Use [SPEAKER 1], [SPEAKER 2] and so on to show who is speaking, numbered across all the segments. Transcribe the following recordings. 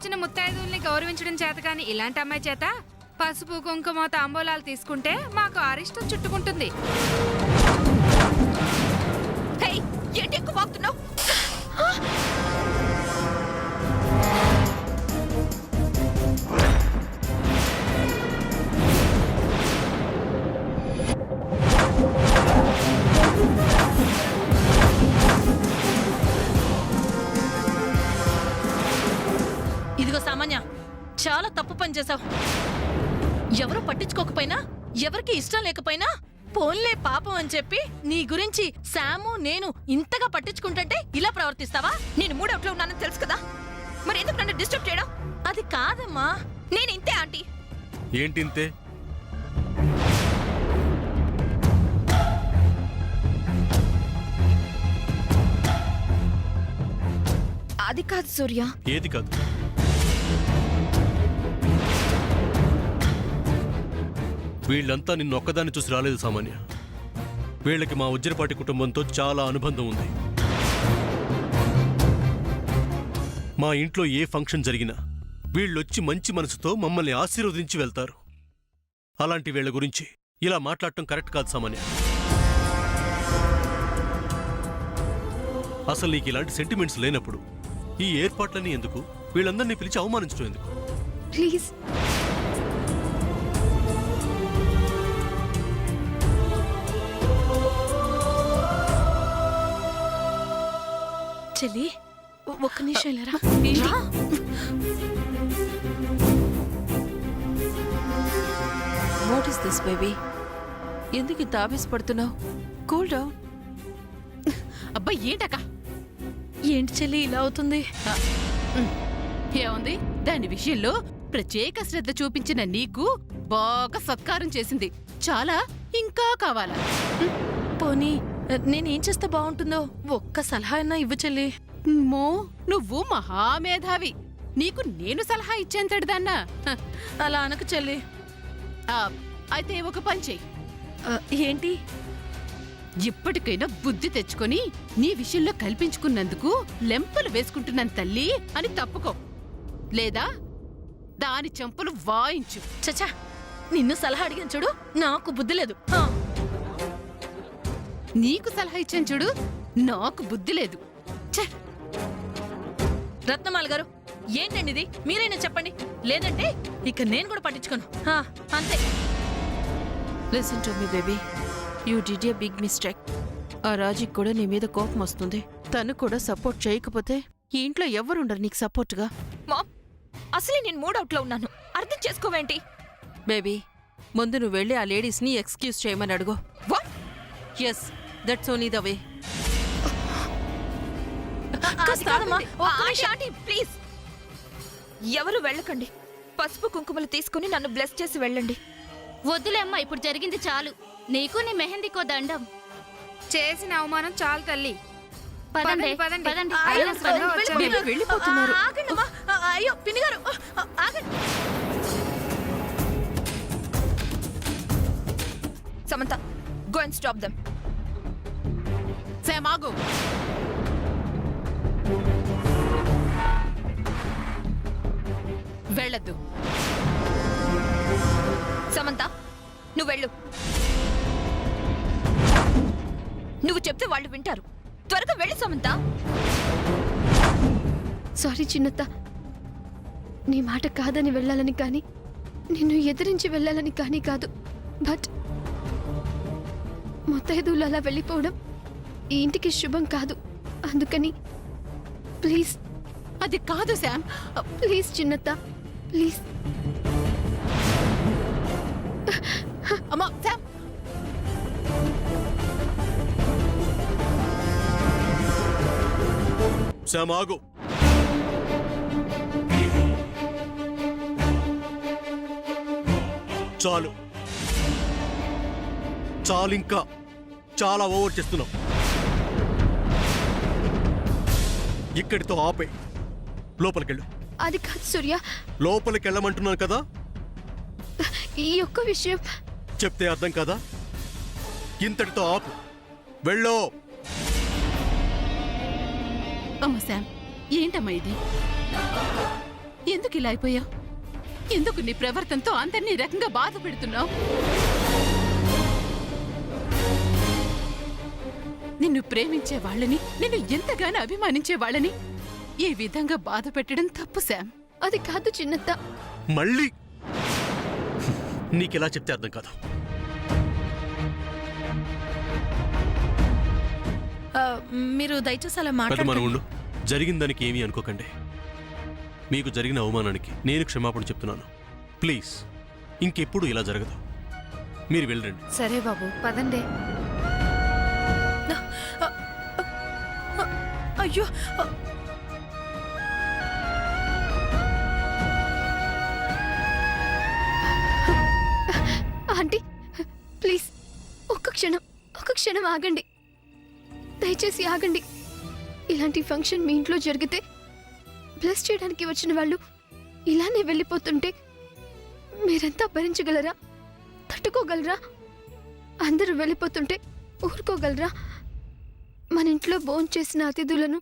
[SPEAKER 1] వచ్చిన ముత్తైదుల్ని గౌరవించడం చేత కానీ ఇలాంటి అమ్మాయి చేత పసుపు కుంకుమ తాంబూలాలు తీసుకుంటే మాకు అరిష్టం చుట్టుకుంటుంది.
[SPEAKER 2] ఏంటి ఎక్కువ వాగుతున్నావు? ఇదిగో సామాన్య, చాలా తప్పు పని చేశావు. ఎవరు పట్టించుకోకపోయినా, ఎవరికి ఇష్టం లేకపోయినా పోన్లే పాపం అని చెప్పి నీ గురించి శాము నేను ఇంతగా పట్టించుకుంటుంటే ఇలా ప్రవర్తిస్తావా? నేను మూడవుట్లో ఉన్నానని తెలుసు కదా, మరి ఎందుకు నన్ను డిస్టర్బ్ చేయడం? అది కాదమ్మా, నేను ఇంతే ఆంటీ.
[SPEAKER 3] ఏంటి ఇంతే?
[SPEAKER 2] అది కాదు సూర్య.
[SPEAKER 3] ఏది కాదు? వీళ్ళంతా నిన్ను ఒక్కదాన్ని చూసి రాలేదు సామాన్య. వీళ్ళకి మా ఉజ్జరపాటి కుటుంబంతో చాలా అనుబంధం ఉంది. మా ఇంట్లో ఏ ఫంక్షన్ జరిగినా వీళ్ళొచ్చి మంచి మనసుతో మమ్మల్ని ఆశీర్వదించి వెళ్తారు. అలాంటి వీళ్ళ గురించి ఇలా మాట్లాడటం కరెక్ట్ కాదు సామాన్య. అసలు నీకు ఇలాంటి సెంటిమెంట్స్ లేనప్పుడు ఈ ఏర్పాట్లన్నీ ఎందుకు? వీళ్ళందరినీ పిలిచి అవమానించడం ఎందుకు?
[SPEAKER 2] ప్లీజ్. చెల్లి, ఒక్క నిమిషం లేరా?
[SPEAKER 4] What is this baby? ఎందుకు ఇంత ఆవేశపడుతున్నావు? Cool down.
[SPEAKER 5] అబ్బా ఏంటక్క?
[SPEAKER 2] ఏంటి చెల్లి ఇలా అవుతుంది?
[SPEAKER 5] ఏముంది, దాని విషయంలో ప్రత్యేక శ్రద్ధ చూపించిన నీకు బాగా సత్కారం చేసింది. చాలా ఇంకా కావాలా?
[SPEAKER 2] పోనీ నేనేం చేస్తే బాగుంటుందో ఒక్క సలహా అయినా ఇవ్వు చెల్లి.
[SPEAKER 5] మో, నువ్వు మహామేధావి. నీకు నేను సలహా ఇచ్చేంతటిదాన్నా?
[SPEAKER 2] అలా అనకు చెల్లి.
[SPEAKER 5] అయితే ఒక పని చెయ్యి.
[SPEAKER 2] ఏంటి?
[SPEAKER 5] ఇప్పటికైనా బుద్ధి తెచ్చుకొని నీ విషయంలో కల్పించుకున్నందుకు లెంపలు వేసుకుంటున్నాను తల్లి అని తప్పుకో, లేదా దాని చెంపలు వాయించు.
[SPEAKER 2] చచ్చా, నిన్ను సలహా అడిగాను చూడు, నాకు బుద్ధి లేదు.
[SPEAKER 5] నీకు సలహా ఇచ్చాను చూడు, నాకు బుద్ధి లేదు.
[SPEAKER 2] రత్నమాల గారు, ఏంటండి ఇది? మీరైనా చెప్పండి, లేదంటే ఇక నేను కూడా పట్టించుకోను. అంతే.
[SPEAKER 4] Listen to me baby, you did a big mistake. ఆ రాజీకి కూడా నీ మీద కోపం వస్తుంది. తను కూడా సపోర్ట్ చేయకపోతే ఈ ఇంట్లో ఎవరుండరు నీకు సపోర్ట్గా.
[SPEAKER 2] మామ్, అసలే నేను మూడవుట్లో ఉన్నాను, అర్థం చేసుకోవేంటి?
[SPEAKER 4] బేబీ, ముందు నువ్వు వెళ్ళి ఆ లేడీస్ని ఎక్స్క్యూజ్ చేయమని అడుగు.
[SPEAKER 2] What?
[SPEAKER 4] Yes, that's only the way.
[SPEAKER 2] Please, ఎవరు వెళ్ళకండి. పసుపు కుంకుమలు తీసుకుని నన్ను బ్లెస్ చేసి వెళ్ళండి.
[SPEAKER 6] వద్దులేమ్మా, ఇప్పుడు జరిగింది చాలు. నీకు నీ మెహందీకో దండం.
[SPEAKER 1] చేసిన అవమానం చాలు తల్లి.
[SPEAKER 6] పదండి,
[SPEAKER 1] పదండి.
[SPEAKER 6] పదండి.
[SPEAKER 4] వెళ్ళిపోతున్నారు.
[SPEAKER 2] ఆగండమ్మా. అయ్యో పిన్ని గారు, ఆగండి. Samantha, go and stop them.
[SPEAKER 5] సేమాగు. వెళ్ళద్దు.
[SPEAKER 2] సమంత, నువ్వు వెళ్ళు. నువ్వు చెప్తే వాళ్ళు వింటారు. త్వరగా వెళ్ళు సమంత.
[SPEAKER 7] సారీ చిన్నత్త, నీ మాట కాదని వెళ్ళాలని కానీ, నిన్ను ఎదిరించి వెళ్ళాలని కానీ కాదు. బట్ ముత్తైదువులు అలా వెళ్ళిపోవడం ఈ ఇంటికి శుభం కాదు. అందుకని ప్లీజ్.
[SPEAKER 5] అది కాదు శామ్.
[SPEAKER 7] ప్లీజ్ చిన్నత్త, ప్లీజ్.
[SPEAKER 5] అమ్మా శామ్,
[SPEAKER 3] శామ్ ఆగు. చాలు చాలు, ఇంకా చాలా ఓవర్ చేస్తున్నావు. ఇక్కడితో ఆపే, లోపలికెళ్ళు.
[SPEAKER 7] అది కాదు సూర్య,
[SPEAKER 3] లోపలికెళ్ళమంటున్నాను కదా.
[SPEAKER 7] ఈ ఒక్క విషయం
[SPEAKER 3] చెప్తే అర్థం కదా. ఇంతటితో ఆపు, వెళ్ళో.
[SPEAKER 5] అమ్మ శామ్, ఏంటమ్మా ఇది? ఎందుకు ఇలా అయిపోయావు? ఎందుకు నీ ప్రవర్తనతో అందరినీ ఈ రకంగా బాధ పెడుతున్నావు? నిన్ను ప్రేమించే వాళ్ళని, నిన్ను ఎంతగానో అభిమానించే వాళ్ళని ఈ విధంగా బాధ పెట్టడం తప్పు శామ్.
[SPEAKER 7] అది కాదు చిన్నత్త.
[SPEAKER 3] మళ్ళీ నీకెలా చెప్తే అర్థం కాదు.
[SPEAKER 2] మీరు దయచేసి అలా
[SPEAKER 3] పెద్ద
[SPEAKER 2] మాట్లాడండి.
[SPEAKER 3] మనవుండు, జరిగిన దానికి ఏమీ అనుకోకండి. మీకు జరిగిన అవమానానికి నేను క్షమాపణ చెప్తున్నాను. ప్లీజ్ ఇంకెప్పుడు ఇలా జరగదు. మీరు వెళ్ళండి.
[SPEAKER 1] సరే బాబు, పదండి.
[SPEAKER 2] అయ్యో
[SPEAKER 7] ఆంటీ ప్లీజ్ ఒక్క క్షణం ఆగండి. దయచేసి ఆగండి. ఇలాంటి ఫంక్షన్ మీ ఇంట్లో జరిగితే బ్లెస్ చేయడానికి వచ్చిన వాళ్ళు ఇలానే వెళ్ళిపోతుంటే మీరంతా భరించగలరా? తట్టుకోగలరా? అందరూ వెళ్ళిపోతుంటే ఊరుకోగలరా? మన ఇంట్లో భోంచేసిన అతిథులను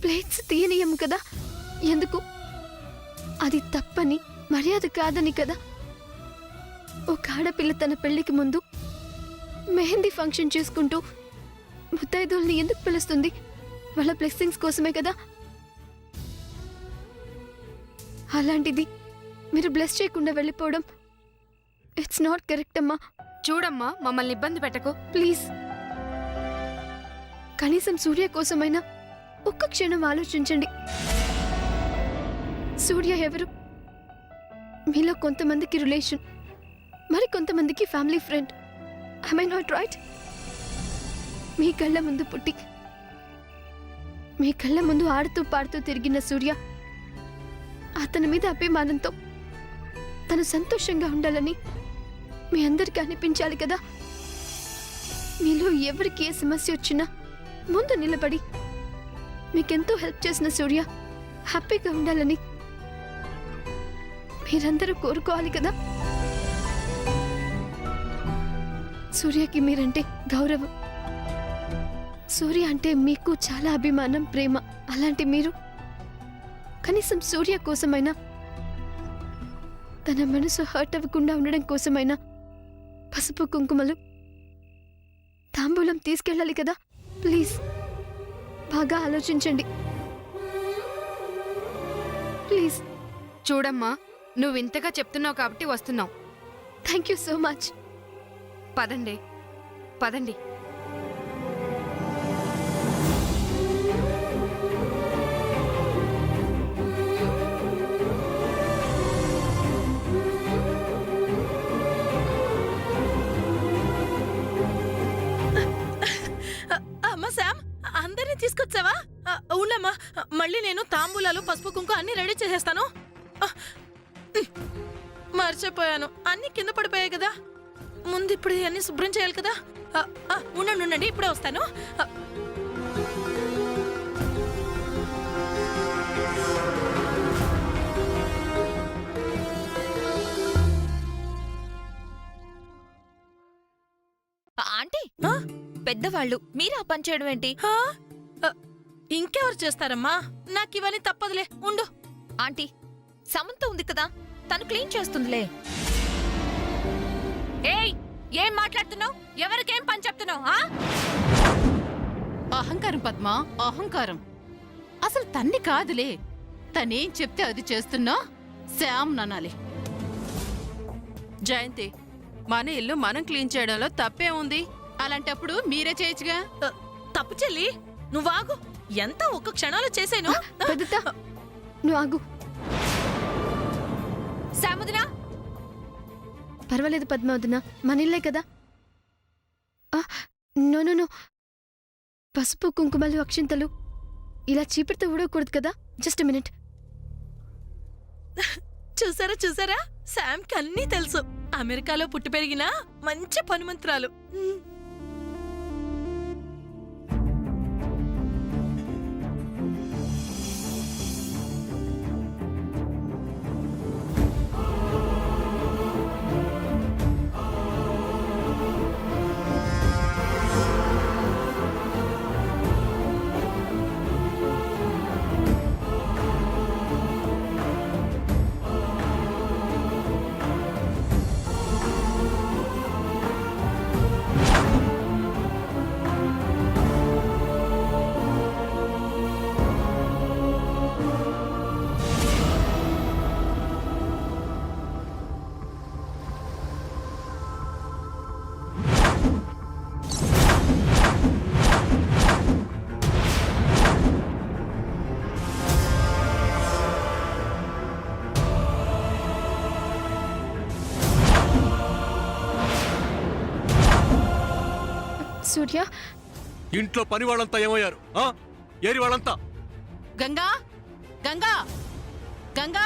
[SPEAKER 7] ప్లేట్స్ తీయనీయం కదా? ఎందుకు? అది తప్పని, మర్యాద కాదని కదా. ఒక ఆడపిల్ల తన పెళ్లికి ముందు మెహందీ ఫంక్షన్ చేసుకుంటూ ముత్తైదుల్ని ఎందుకు పిలుస్తుంది? వాళ్ళ బ్లెస్సింగ్స్ కోసమే కదా. అలాంటిది మీరు బ్లెస్ చేయకుండా వెళ్ళిపోవడం ఇట్స్ నాట్ కరెక్ట్ అమ్మా.
[SPEAKER 1] చూడమ్మా, మమ్మల్ని ఇబ్బంది పెట్టకు.
[SPEAKER 7] ప్లీజ్ కనీసం సూర్య కోసమైనా ఒక్క క్షణం ఆలోచించండి. సూర్య ఎవరు? మీలో కొంతమందికి రిలేషన్, మరి కొంతమందికి family friend. I may not right? మీ కళ్ళ ముందు పుట్టి మీ కళ్ళ ముందు ఆడుతూ పాడుతూ తిరిగిన సూర్య అతని మీద అభిమానంతో తను సంతోషంగా ఉండాలని మీ అందరికీ అనిపించాలి కదా. మీలో ఎవరికి ఏ సమస్య వచ్చినా ముందు నిలబడి మీకెంతో హెల్ప్ చేసిన సూర్య హ్యాపీగా ఉండాలని మీరందరూ కోరుకోవాలి కదా. సూర్యకి మీరంటే గౌరవం, సూర్య అంటే మీకు చాలా అభిమానం, ప్రేమ. అలాంటి మీరు కనీసం సూర్య కోసమైనా, తన మనసు హర్ట్ అవ్వకుండా ఉండడం కోసమైనా పసుపు కుంకుమలు తాంబూలం తీసుకెళ్ళాలి కదా. ప్లీజ్ బాగా ఆలోచించండి. ప్లీజ్.
[SPEAKER 1] చూడమ్మా, నువ్వు ఇంతగా చెప్తున్నావు కాబట్టి వస్తున్నావు.
[SPEAKER 7] Thank you so much.
[SPEAKER 1] పదండి, పదండి.
[SPEAKER 2] అమ్మా శామ్, అందరినీ తీసుకొచ్చావా? ఉండమ్మా, మళ్ళీ నేను తాంబూలాలు, పసుపు కుంకుమ అన్ని రెడీ చేసేస్తాను. మర్చిపోయాను, అన్ని కింద పడిపోయాయి కదా. ముందు ఇప్పుడు అన్ని శుభ్రం చేయాలి కదా. ఉండండి, ఇప్పుడే వస్తాను.
[SPEAKER 8] ఆంటీ, పెద్దవాళ్ళు మీరు ఆ పని చేయడం ఏంటి?
[SPEAKER 2] ఇంకెవరు చేస్తారమ్మా? నాకు ఇవన్నీ తప్పదులే, ఉండు.
[SPEAKER 8] ఆంటీ, సమంత ఉంది కదా, తను క్లీన్ చేస్తుందిలే. ఏయ్, ఏం మాట్లాడుతున్నావు? ఎవరికేం పని చెప్తున్నావు?
[SPEAKER 5] అహంకారం పద్మ, అహంకారం. అసలు తన్ని కాదులే, తనేం చెప్తే అది చేస్తున్నా శామ్ ననాలి.
[SPEAKER 4] జయంతి, మన ఇల్లు మనం క్లీన్ చేయడంలో తప్పే ఉంది.
[SPEAKER 5] అలాంటప్పుడు మీరే చేయొచ్చుగా.
[SPEAKER 2] తప్పు చెల్లి, నువ్వాగు. ఎంత ఒక్క క్షణాలు చేసేను.
[SPEAKER 7] పెద్దత నువ్వు ఆగు.
[SPEAKER 8] సాముదినా,
[SPEAKER 7] పర్వాలేదు పద్మావదిన, మన ఇల్లే కదా. నో నో నో, పసుపు కుంకుమలు అక్షింతలు ఇలా చీపిడితో ఊడకూడదు కదా. Just minute.
[SPEAKER 2] చూసారా, శామ్కి అన్నీ తెలుసు. అమెరికాలో పుట్టి పెరిగిన మంచి పనిమంత్రాలు.
[SPEAKER 7] సూర్య
[SPEAKER 3] ఇంట్లో పని వాళ్ళంతా ఏమయ్యారు ఏరి వాళ్ళంతా?
[SPEAKER 5] గంగా గంగా గంగా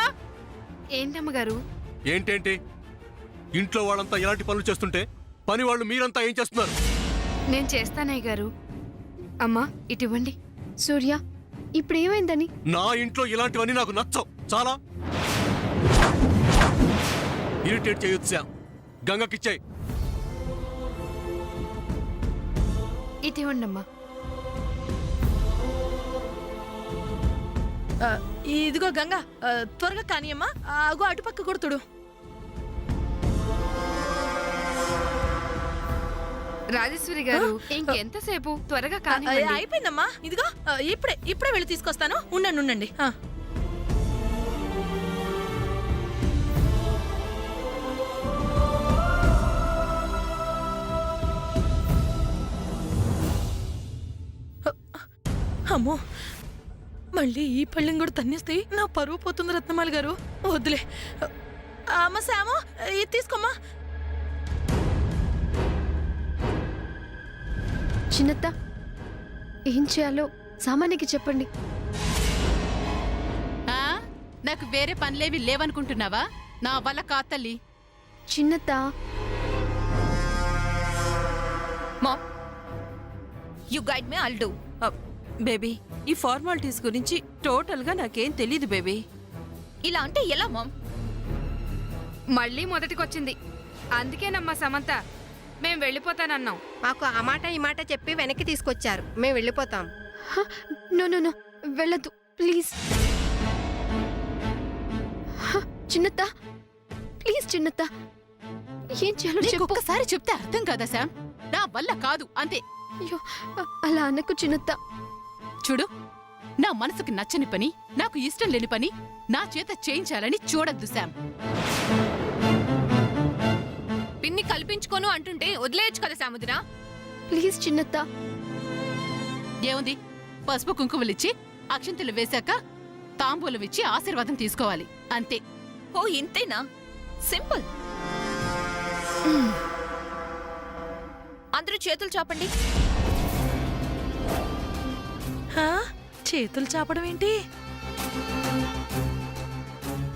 [SPEAKER 1] ఏంటమ్మగారు?
[SPEAKER 3] ఏంటేంటి? ఇంట్లో వాళ్ళంతా ఎలాంటి పనులు చేస్తుంటే పని వాళ్ళు మీరంతా ఏం చేస్తున్నారు?
[SPEAKER 1] నేను చేస్తానయ్య గారు. అమ్మా ఇటివ్వండి.
[SPEAKER 7] సూర్య ఇప్పుడు ఏమైందని?
[SPEAKER 3] నా ఇంట్లో ఇలాంటివన్నీ నాకు నచ్చవు. చాలా ఇరిటేట్ చేయొచ్చు శ్యామ్. గంగకిచ్చాయి.
[SPEAKER 1] ఇటివ్వండి అమ్మా.
[SPEAKER 2] ఇదిగో గంగా, త్వరగా కానియమ్మా. అగో అటుపక్క కొడుతుడు.
[SPEAKER 1] రాజేశ్వరి గారు ఇంకెంతసేపు? త్వరగా కానీ.
[SPEAKER 2] అయిపోయిందమ్మా. ఇదిగో ఇప్పుడే వెళ్ళి తీసుకొస్తాను. ఉండండి. అమ్మో, మళ్ళీ ఈ పళ్ళెం కూడా తన్నేస్తాయి. నా పరువు పోతుంది రత్నమాల గారు. వద్దులే. అమ్మ శాము, ఇది తీసుకోమ్మా.
[SPEAKER 7] చిన్నత్త ఏం చేయాలో సామాన్యకి చెప్పండి.
[SPEAKER 5] ఆ? నాకు వేరే పనులేవి లేవనుకుంటున్నావా? నా వల్ల కా తల్లి.
[SPEAKER 7] చిన్నత్త
[SPEAKER 8] mom, you guide me, I'll do.
[SPEAKER 4] Baby ఈ ఫార్మాలిటీస్ గురించి టోటల్ గా నాకేం తెలీదు బేబీ.
[SPEAKER 8] ఇలా అంటే ఎలా మామ్?
[SPEAKER 1] మళ్ళీ మొదటికొచ్చింది. అందుకేనమ్మా సమంత మేం వెళ్ళిపోతానన్నాం.
[SPEAKER 9] మాకు ఆ మాట ఈ మాట చెప్పి వెనక్కి తీసుకొచ్చారు. మేము వెళ్ళిపోతాం.
[SPEAKER 7] నో నో నో వెళ్ళదు ప్లీజ్. చిన్నత్త ప్లీజ్ చిన్నత్త ఏం చేయాలో
[SPEAKER 5] నీకు
[SPEAKER 7] చెప్పు.
[SPEAKER 5] ఒక్కసారి చెప్తే అర్థం కాదా శామ్? నా వల్ల కాదు అంతే.
[SPEAKER 7] అయ్యో అలా అనకు చిన్నత్త.
[SPEAKER 5] చూడు, నా మనసుకి నచ్చని పని, నాకు ఇష్టం లేని పని నా చేత చేయించాలని చూడొద్దు శామ్.
[SPEAKER 8] పిన్ని కల్పించుకోను అంటుంటే వదిలేయచ్చు కదా సాముద్ర.
[SPEAKER 7] ప్లీజ్ చిన్నత్త.
[SPEAKER 5] ఏముంది, పసుపు కుంకుమలిచ్చి అక్షంతలు వేశాక తాంబూలం ఇచ్చి ఆశీర్వాదం తీసుకోవాలి అంతే.
[SPEAKER 8] ఓ ఇంతేనా? సింపుల్. అందరూ చేతులు చాపండి.
[SPEAKER 2] చేతులు చాపడం ఏంటి?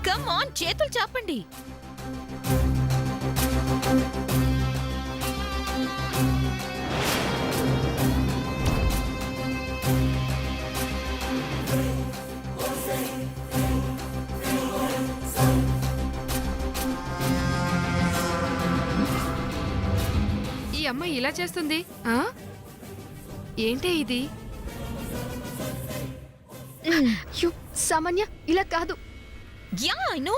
[SPEAKER 8] కమ్ ఆన్, చేతులు చాపండి.
[SPEAKER 1] ఈ అమ్మ ఇలా చేస్తుంది. ఏంటే ఇది?
[SPEAKER 7] అయ్యో సామాన్య ఇలా కాదు.
[SPEAKER 8] Yeah I know.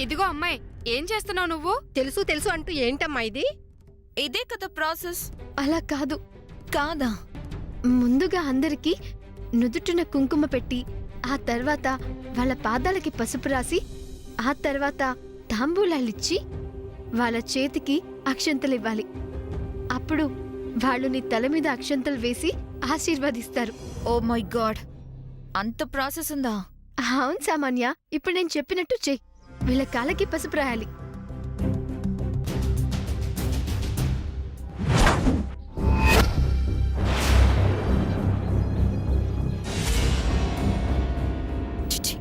[SPEAKER 1] ఇదిగో అమ్మాయి, ఏం చేస్తున్నావు నువ్వు?
[SPEAKER 9] తెలుసు తెలుసు అంటూ ఏంటమ్మా ఇది?
[SPEAKER 8] ఇదే కదా ప్రాసెస్.
[SPEAKER 7] అలా కాదు.
[SPEAKER 8] కాదా?
[SPEAKER 7] ముందుగా అందరికి నుదుటిన కుంకుమ పెట్టి ఆ తర్వాత వాళ్ళ పాదాలకి పసుపు రాసి ఆ తర్వాత తాంబూలాలిచ్చి వాళ్ళ చేతికి అక్షంతలివ్వాలి. అప్పుడు వాళ్ళు నీ తల మీద అక్షంతలు వేసి ఆశీర్వదిస్తారు.
[SPEAKER 8] ఓ మై గాడ్, అంత ప్రాసెస్ ఉందా?
[SPEAKER 7] అవును సామాన్య, ఇప్పుడు నేను చెప్పినట్టు చెయ్యి. వీళ్ళ కాళ్ళకి పసుపు రాయాలి.
[SPEAKER 8] చిచి,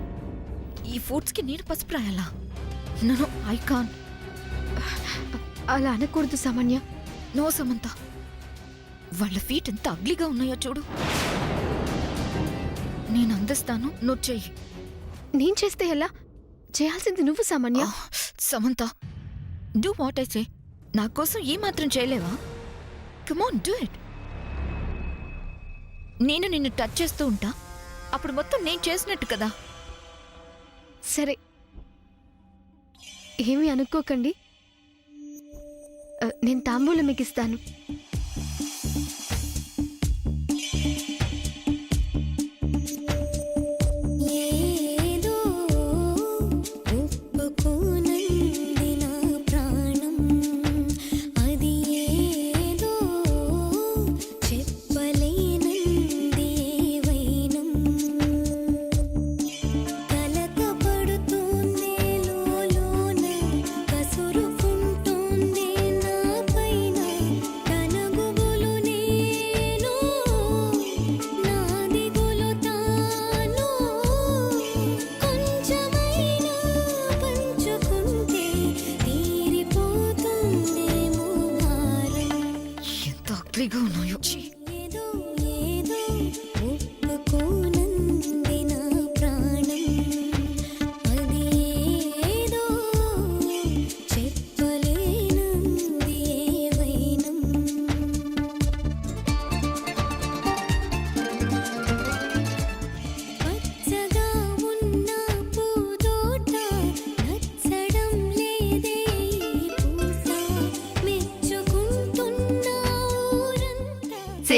[SPEAKER 8] ఈ ఫుడ్స్ కి నేను పసుపు రాయాలా? No I can't.
[SPEAKER 7] అలా అనకూడదు సామాన్య.
[SPEAKER 8] నో సమంత, వాళ్ళ ఫీట్ ఎంత అగ్లీగా ఉన్నాయో చూడు. నేను అందిస్తాను, నువ్వు చెయ్యి.
[SPEAKER 7] నేను చేస్తే ఎలా? చేయాల్సింది నువ్వు సామాన్య.
[SPEAKER 8] Samantha, do what I say. నా కోసం ఏ మాత్రం చేయలేవా? Come on, do it. నేను నిన్ను టచ్ చేస్తూ ఉంటా, అప్పుడు మొత్తం నేను చేసినట్టు కదా.
[SPEAKER 7] సరే, ఏమీ అనుకోకండి. నేను తాంబూలం మీకు ఇస్తాను.
[SPEAKER 10] కసురుకుంటోంది నా పైన, కన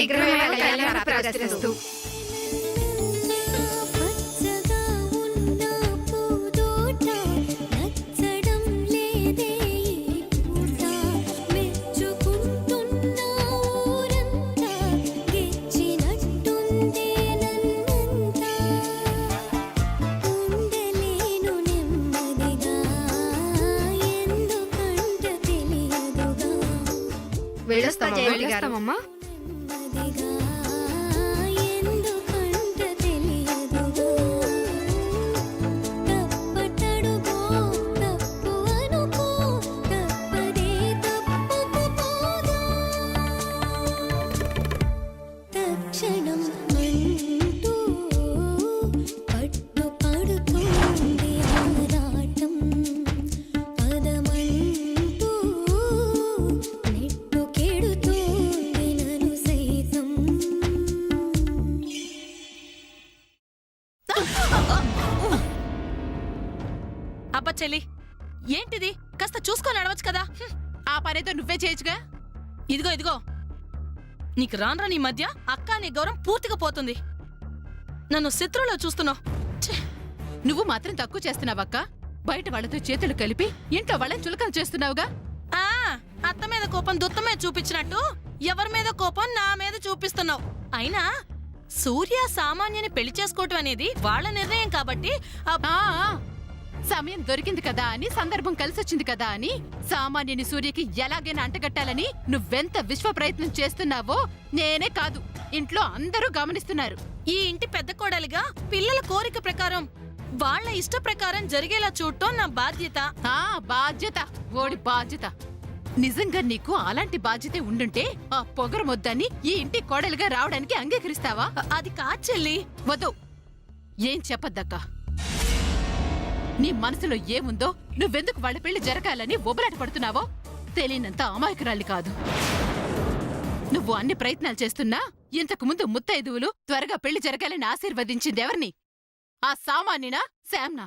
[SPEAKER 9] శీఘ్రమేవ కళ్యాణ ప్రాప్తిరస్తు.
[SPEAKER 10] పచ్చగా ఉన్న పూదోట నచ్చడం లేదే ఈ పూట మెచ్చుకుంటున్న ఊరంతా గిచ్చినట్టుందే నన్నంతా ఉండలేను నెమ్మదిగా ఎందుకంట తెలియదుగా
[SPEAKER 1] వెళ్ళొస్తామమ్మా.
[SPEAKER 10] నెమ్మదిగా ఎందుకంట తెలియదుగా తప్పటడుగో తప్పు అనుకో తప్పదే తప్పుకుపోగా తక్షణం అంటూ పట్టు పడుతుంది ఆరాటం పదమంటూ నెట్టు కెడుతుంది నన్ను సైతం
[SPEAKER 2] అబ్బా చెల్లి, ఏంటిది? కాస్త చూసుకొని నడవచ్చు కదా.
[SPEAKER 5] ఆ పనేదో నువ్వే చేయొచ్చుగా.
[SPEAKER 2] ఇదిగో ఇదిగో, నీకు రాను నీ మధ్య అక్క అనే గౌరవం పూర్తిగా పోతుంది. నన్ను శత్రువులో చూస్తున్నావు. ఛే!
[SPEAKER 5] నువ్వు మాత్రం తక్కువ చేస్తున్నావక్క. బయట వాళ్ళతో చేతులు కలిపి ఇంట్లో వాళ్ళని చులకన చేస్తున్నావుగా.
[SPEAKER 2] ఆ అత్త మీద కోపం దుత్త మీద చూపించినట్టు ఎవరి మీద కోపం నా మీద చూపిస్తున్నావు. అయినా సూర్య సామాన్యని పెళ్లి చేసుకోవటం అనేది వాళ్ళ నిర్ణయం కాబట్టి
[SPEAKER 5] ఆ సమయం దొరికింది కదా అని, సందర్భం కలిసొచ్చింది కదా అని సామాన్యుని సూర్యకి ఎలాగైనా అంటగట్టాలని నువ్వెంత విశ్వ ప్రయత్నం చేస్తున్నావో నేనే కాదు, ఇంట్లో అందరూ గమనిస్తున్నారు.
[SPEAKER 2] ఈ ఇంటి పెద్ద కోడలిగా పిల్లల కోరిక ప్రకారం వాళ్ళ ఇష్ట ప్రకారం జరిగేలా చూడటం నా బాధ్యత.
[SPEAKER 5] ఆ బాధ్యత ఓడి బాధ్యత. నిజంగా నీకు అలాంటి బాధ్యత ఉండుంటే ఆ పొగరు మొద్దాన్ని ఈ ఇంటి కోడలుగా రావడానికి అంగీకరిస్తావా?
[SPEAKER 2] అది కాదు చెల్లి.
[SPEAKER 5] వద్దు, ఏం చెప్పద్దక్క. నీ మనసులో ఏముందో, నువ్వెందుకు వాళ్ళ పెళ్లి జరగాలని ఒబలాట పడుతున్నావో తెలియనంత అమాయకురాలి కాదు. నువ్వు అన్ని ప్రయత్నాలు చేస్తున్నా ఇంతకు ముందు ముత్తైదువులు త్వరగా పెళ్లి జరగాలని ఆశీర్వదించింది ఎవరిని? ఆ సామాన్యనా, శామ్నా?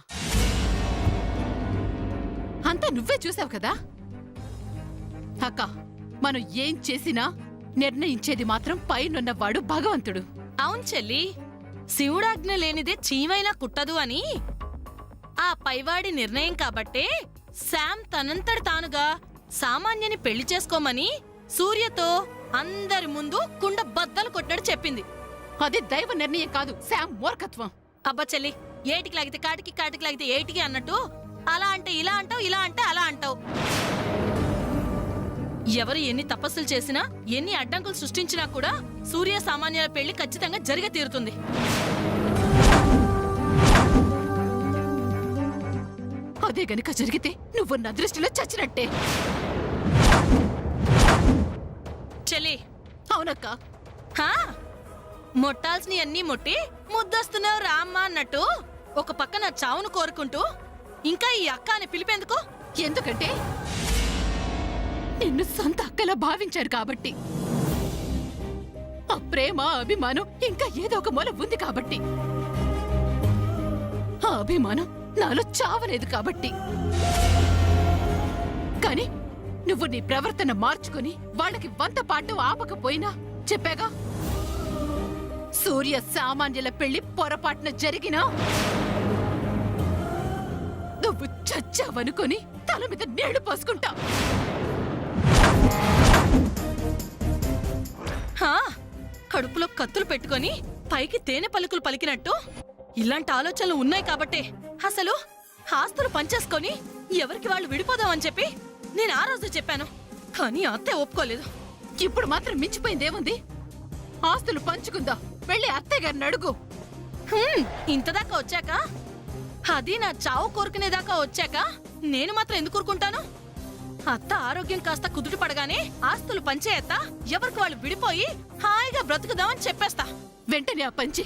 [SPEAKER 5] అంతా నువ్వే చూసావు కదా. అక్క, మనం ఏం చేసినా నిర్ణయించేది మాత్రం పైనున్నవాడు భగవంతుడు.
[SPEAKER 2] అవును చెల్లి, శివుడాజ్ఞ లేనిదే చీమైనా కుట్టదు అని ఆ పైవాడి నిర్ణయం కాబట్టే శామ్ తనంతట తానుగా సామాన్యని పెళ్లి చేసుకోమని సూర్యతో అందరి ముందు కుండ బద్దలు కొట్టాడు చెప్పింది.
[SPEAKER 5] అది దైవ నిర్ణయం కాదు, శామ్ మూర్ఖత్వం.
[SPEAKER 2] అబ్బా చెల్లి, ఏటికి లాగితే కాటికి, కాటికి లాగితే ఏటికి అన్నట్టు అలా అంటే ఇలా అంటావు, ఇలా అంటే అలా అంటావు. ఎవరు ఎన్ని తపస్సులు చేసినా, ఎన్ని అడ్డంకులు సృష్టించినా కూడా సూర్య సామాన్యుల పెళ్లి ఖచ్చితంగా జరిగే తీరుతుంది.
[SPEAKER 5] అదే గనుక జరిగితే నువ్వు నా దృష్టిలో చచ్చినట్టే.
[SPEAKER 2] చెల్లి,
[SPEAKER 5] అవునక్క.
[SPEAKER 2] హా మొట్టాల్సినవి అన్నీ ముట్టి ముద్దొస్తున్నావు రామ్మ అన్నట్టు ఒక పక్క నా చావును కోరుకుంటూ ఇంకా ఈ అక్క అని పిలిపేందుకు?
[SPEAKER 5] ఎందుకంటే నిన్ను సొంత అక్కలా భావించారు కాబట్టి. ఆ ప్రేమ, అభిమానం ఇంకా ఏదో ఒక మూల ఉంది కాబట్టి. ఆ అభిమానం నాలో చావలేదు కాబట్టి. కాని నువ్వు నీ ప్రవర్తన మార్చుకుని వాళ్ళకి వంత పాటు ఆపకపోయినా చెప్పాగా, సూర్య సామాన్యుల పెళ్లి పొరపాటున జరిగినా నువ్వు చచ్చావనుకొని తల మీద నీళ్లు పోసుకుంటా.
[SPEAKER 2] హా కడుపులో కత్తులు పెట్టుకొని పైకి తేనె పలుకులు పలికినట్టు ఇలాంటి ఆలోచనలు ఉన్నాయి కాబట్టే అసలు ఆస్తులు పంచేసుకొని ఎవరికి వాళ్ళు విడిపోదామని చెప్పి నేను ఆ రోజు చెప్పాను. కానీ అత్తే ఒప్పుకోలేదు.
[SPEAKER 5] ఇప్పుడు మాత్రం మించిపోయిందేముంది? ఆస్తులు పంచుకుందా, వెళ్ళి అత్తయ్య గారిని అడుగు.
[SPEAKER 2] ఇంతదాకా వచ్చాక, అది నా చావు కోరుకునేదాకా వచ్చాక నేను మాత్రం ఎందుకు ఊరుకుంటాను? అత్త ఆరోగ్యం కాస్త కుదుట పడగానే ఆస్తులు పంచేయత్తా, ఎవరికి వాళ్ళు విడిపోయి హాయిగా బ్రతుకుదామని చెప్పేస్తా.
[SPEAKER 5] వెంటనే ఆ పంచి